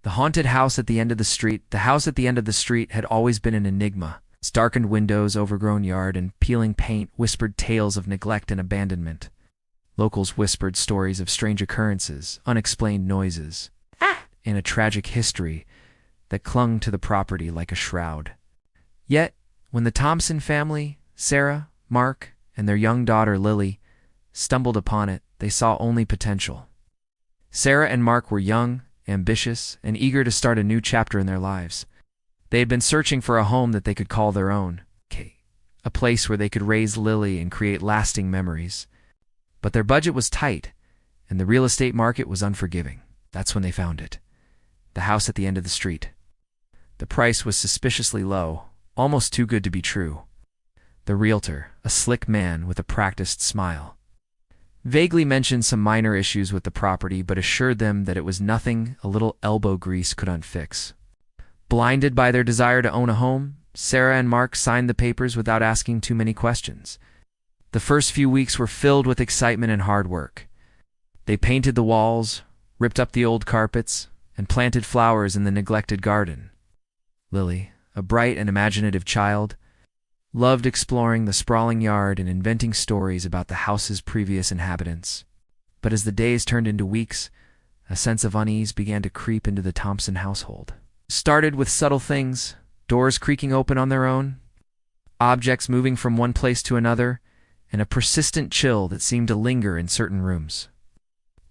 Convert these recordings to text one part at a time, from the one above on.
The haunted house at the end of the street. The house at the end of the street had always been an enigma. Its darkened windows, overgrown yard, and peeling paint whispered tales of neglect and abandonment. Locals whispered stories of strange occurrences, unexplained noises, and a tragic history that clung to the property like a shroud. Yet, when the Thompson family, Sarah, Mark, and their young daughter Lily, stumbled upon it, they saw only potential. Sarah and Mark were young, ambitious, and eager to start a new chapter in their lives. They had been searching for a home that they could call their own, a place where they could raise Lily and create lasting memories. But their budget was tight, and the real estate market was unforgiving. That's when they found it. The house at the end of the street. The price was suspiciously low, almost too good to be true. The realtor, a slick man with a practiced smile, vaguely mentioned some minor issues with the property but assured them that it was nothing a little elbow grease could unfix. Blinded by their desire to own a home, Sarah and Mark signed the papers without asking too many questions. The first few weeks were filled with excitement and hard work. They painted the walls, ripped up the old carpets, and planted flowers in the neglected garden. Lily, a bright and imaginative child, loved exploring the sprawling yard and inventing stories about the house's previous inhabitants. But as the days turned into weeks, a sense of unease began to creep into the Thompson household. It started with subtle things, doors creaking open on their own, objects moving from one place to another, and a persistent chill that seemed to linger in certain rooms.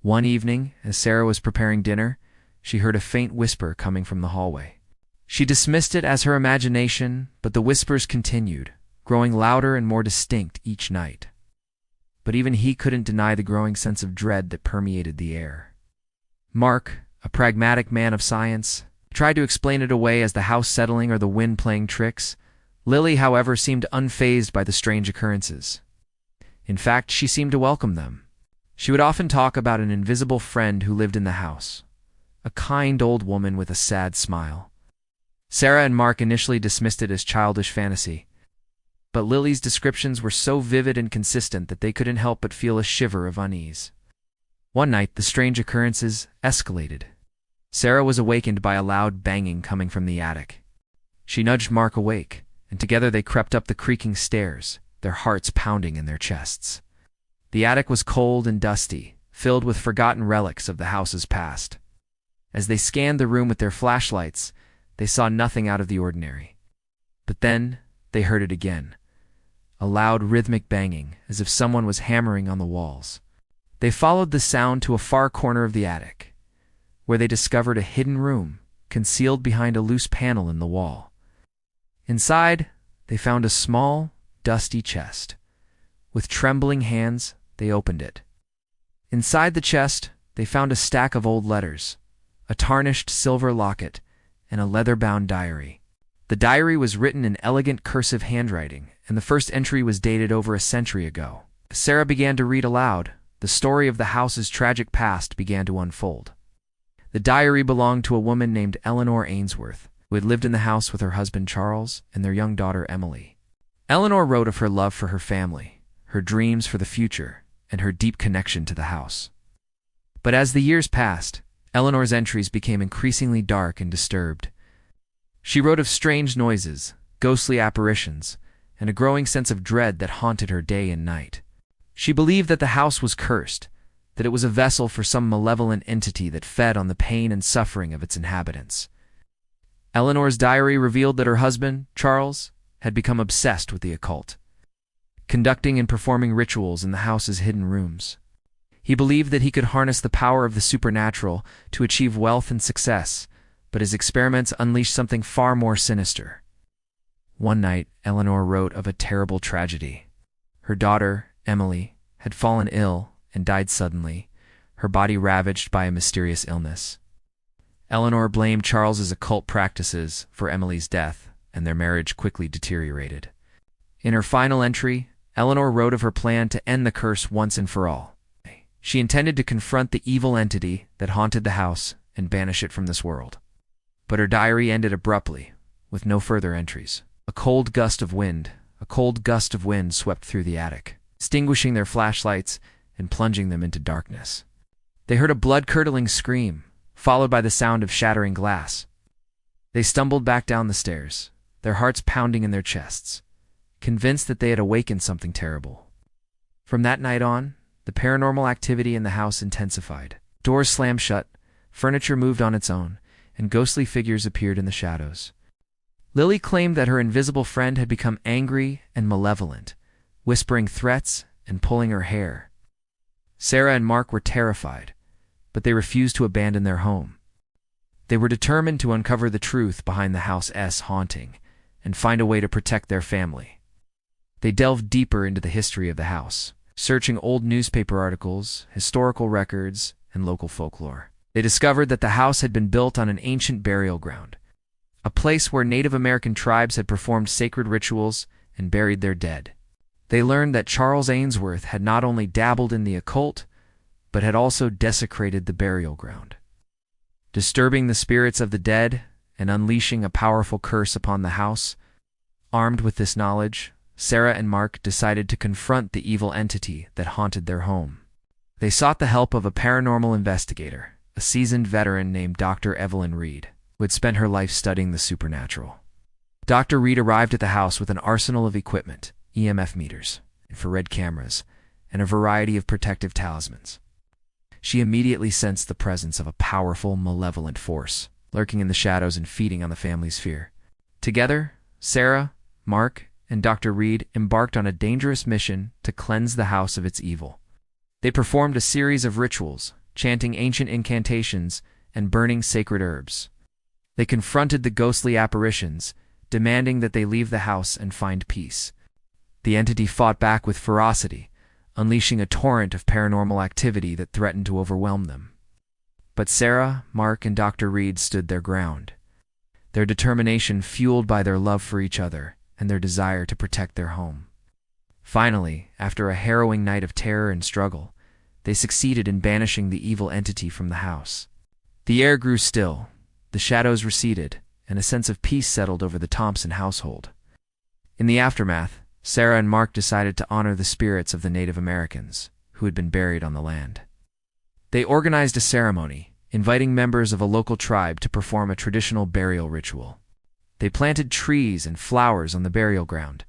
One evening, as Sarah was preparing dinner, she heard a faint whisper coming from the hallway. She dismissed it as her imagination, but the whispers continued, growing louder and more distinct each night. But even he couldn't deny the growing sense of dread that permeated the air. Mark, a pragmatic man of science, tried to explain it away as the house settling or the wind playing tricks. Lily, however, seemed unfazed by the strange occurrences. In fact, she seemed to welcome them. She would often talk about an invisible friend who lived in the house, a kind old woman with a sad smile. Sarah and Mark initially dismissed it as childish fantasy, but Lily's descriptions were so vivid and consistent that they couldn't help but feel a shiver of unease. One night, the strange occurrences escalated. Sarah was awakened by a loud banging coming from the attic. She nudged Mark awake, and together they crept up the creaking stairs, their hearts pounding in their chests. The attic was cold and dusty, filled with forgotten relics of the house's past. As they scanned the room with their flashlights, they saw nothing out of the ordinary. But then they heard it again, a loud rhythmic banging, as if someone was hammering on the walls. They followed the sound to a far corner of the attic, where they discovered a hidden room concealed behind a loose panel in the wall. Inside, they found a small, dusty chest. With trembling hands, they opened it. Inside the chest, they found a stack of old letters, a tarnished silver locket, and a leather-bound diary. The diary was written in elegant cursive handwriting, and the first entry was dated over a century ago. Sarah began to read aloud. The story of the house's tragic past began to unfold. The diary belonged to a woman named Eleanor Ainsworth, who had lived in the house with her husband Charles and their young daughter Emily. Eleanor wrote of her love for her family, her dreams for the future, and her deep connection to the house. But as the years passed, Eleanor's entries became increasingly dark and disturbed. She wrote of strange noises, ghostly apparitions, and a growing sense of dread that haunted her day and night. She believed that the house was cursed, that it was a vessel for some malevolent entity that fed on the pain and suffering of its inhabitants. Eleanor's diary revealed that her husband, Charles, had become obsessed with the occult, conducting and performing rituals in the house's hidden rooms. He believed that he could harness the power of the supernatural to achieve wealth and success, but his experiments unleashed something far more sinister. One night, Eleanor wrote of a terrible tragedy. Her daughter, Emily, had fallen ill and died suddenly, her body ravaged by a mysterious illness. Eleanor blamed Charles's occult practices for Emily's death, and their marriage quickly deteriorated. In her final entry, Eleanor wrote of her plan to end the curse once and for all. She intended to confront the evil entity that haunted the house and banish it from this world. But her diary ended abruptly, with no further entries. A cold gust of wind swept through the attic, extinguishing their flashlights and plunging them into darkness. They heard a blood-curdling scream, followed by the sound of shattering glass. They stumbled back down the stairs, their hearts pounding in their chests, convinced that they had awakened something terrible. From that night on, the paranormal activity in the house intensified. Doors slammed shut, furniture moved on its own, and ghostly figures appeared in the shadows. Lily claimed that her invisible friend had become angry and malevolent, whispering threats and pulling her hair. Sarah and Mark were terrified, but they refused to abandon their home. They were determined to uncover the truth behind the house's haunting and find a way to protect their family. They delved deeper into the history of the house, searching old newspaper articles, historical records, and local folklore. They discovered that the house had been built on an ancient burial ground, a place where Native American tribes had performed sacred rituals and buried their dead. They learned that Charles Ainsworth had not only dabbled in the occult, but had also desecrated the burial ground, disturbing the spirits of the dead and unleashing a powerful curse upon the house. Armed with this knowledge, Sarah and Mark decided to confront the evil entity that haunted their home. They sought the help of a paranormal investigator, a seasoned veteran named Dr. Evelyn Reed, who had spent her life studying the supernatural. Dr. Reed arrived at the house with an arsenal of equipment, EMF meters, infrared cameras, and a variety of protective talismans. She immediately sensed the presence of a powerful, malevolent force, lurking in the shadows and feeding on the family's fear. Together, Sarah, Mark, and Dr. Reed embarked on a dangerous mission to cleanse the house of its evil. They performed a series of rituals, chanting ancient incantations and burning sacred herbs. They confronted the ghostly apparitions, demanding that they leave the house and find peace. The entity fought back with ferocity, unleashing a torrent of paranormal activity that threatened to overwhelm them. But Sarah, Mark, and Dr. Reed stood their ground, their determination fueled by their love for each other and their desire to protect their home. Finally, after a harrowing night of terror and struggle, they succeeded in banishing the evil entity from the house. The air grew still, the shadows receded, and a sense of peace settled over the Thompson household. In the aftermath, Sarah and Mark decided to honor the spirits of the Native Americans who had been buried on the land. They organized a ceremony, inviting members of a local tribe to perform a traditional burial ritual. They planted trees and flowers on the burial ground,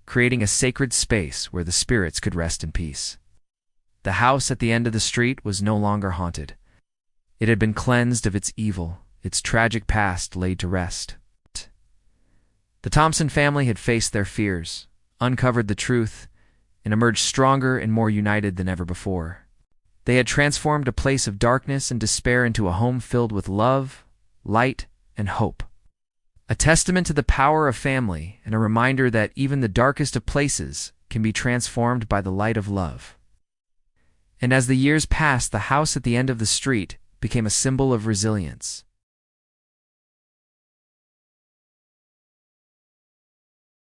creating a sacred space where the spirits could rest in peace. The house at the end of the street was no longer haunted. It had been cleansed of its evil, its tragic past laid to rest. The Thompson family had faced their fears, uncovered the truth, and emerged stronger and more united than ever before. They had transformed a place of darkness and despair into a home filled with love, light, and hope. A testament to the power of family and a reminder that even the darkest of places can be transformed by the light of love. And as the years passed, the house at the end of the street became a symbol of resilience,